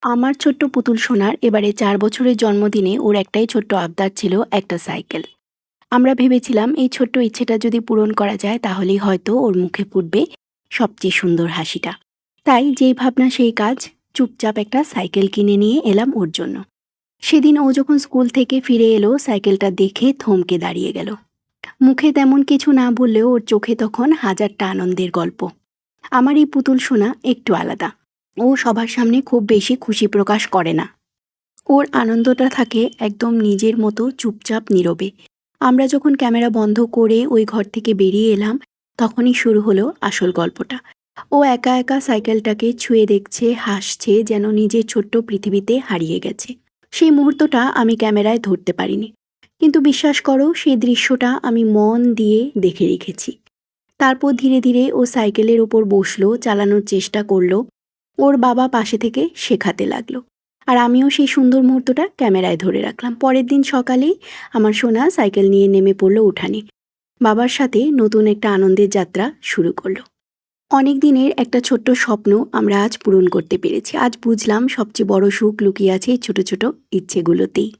আমার ছোট্ট পুতুল সোনার এবারে ৪ বছরের জন্মদিনে ওর একটাই ছোট্ট আবদার ছিল একটা সাইকেল। আমরা ভেবেছিলাম এই ছোট্ট ইচ্ছেটা যদি পূরণ করা যায় তাহলেই হয়তো ওর মুখে ফুটবে সবচেয়ে সুন্দর হাসিটা। তাই যেই ভাবনা সেই কাজ, চুপচাপ একটা সাইকেল কিনে নিয়ে এলাম ওর জন্য। সেদিন ও যখন স্কুল থেকে ফিরে এলো সাইকেলটা দেখে থমকে দাঁড়িয়ে গেল। মুখে তেমন কিছু না বললেও ওর চোখে তখন হাজারটা আনন্দের গল্প। আমার এই পুতুল সোনা একটু আলাদা। ও সবার সামনে খুব বেশি খুশি প্রকাশ করে না। ওর আনন্দটা থাকে একদম নিজের মতো চুপচাপ নীরবে। আমরা যখন ক্যামেরা বন্ধ করে ওই ঘর থেকে বেরিয়ে এলাম, তখনই শুরু হলো আসল গল্পটা। ও একা একা সাইকেলটাকে ছুঁয়ে দেখছে, হাসছে, যেন নিজের ছোট্ট পৃথিবীতে হারিয়ে গেছে। সেই মুহূর্তটা আমি ক্যামেরায় ধরতে পারিনি, কিন্তু বিশ্বাস করো সেই দৃশ্যটা আমি মন দিয়ে দেখে রেখেছি। তারপর ধীরে ধীরে ও সাইকেলের ওপর বসলো, চালানোর চেষ্টা করলো। ওর বাবা পাশে থেকে শেখাতে লাগলো। আর আমিও সেই সুন্দর মুহূর্তটা ক্যামেরায় ধরে রাখলাম। পরের দিন সকালেই আমার সোনা সাইকেল নিয়ে নেমে পড়লো উঠানে। বাবার সাথে নতুন একটা আনন্দের যাত্রা শুরু করলো। অনেক দিনের একটা ছোট্ট স্বপ্ন আমরা আজ পূরণ করতে পেরেছি। আজ বুঝলাম সবচেয়ে বড় সুখ লুকিয়ে আছে এই ছোট ছোট ইচ্ছেগুলোতেই।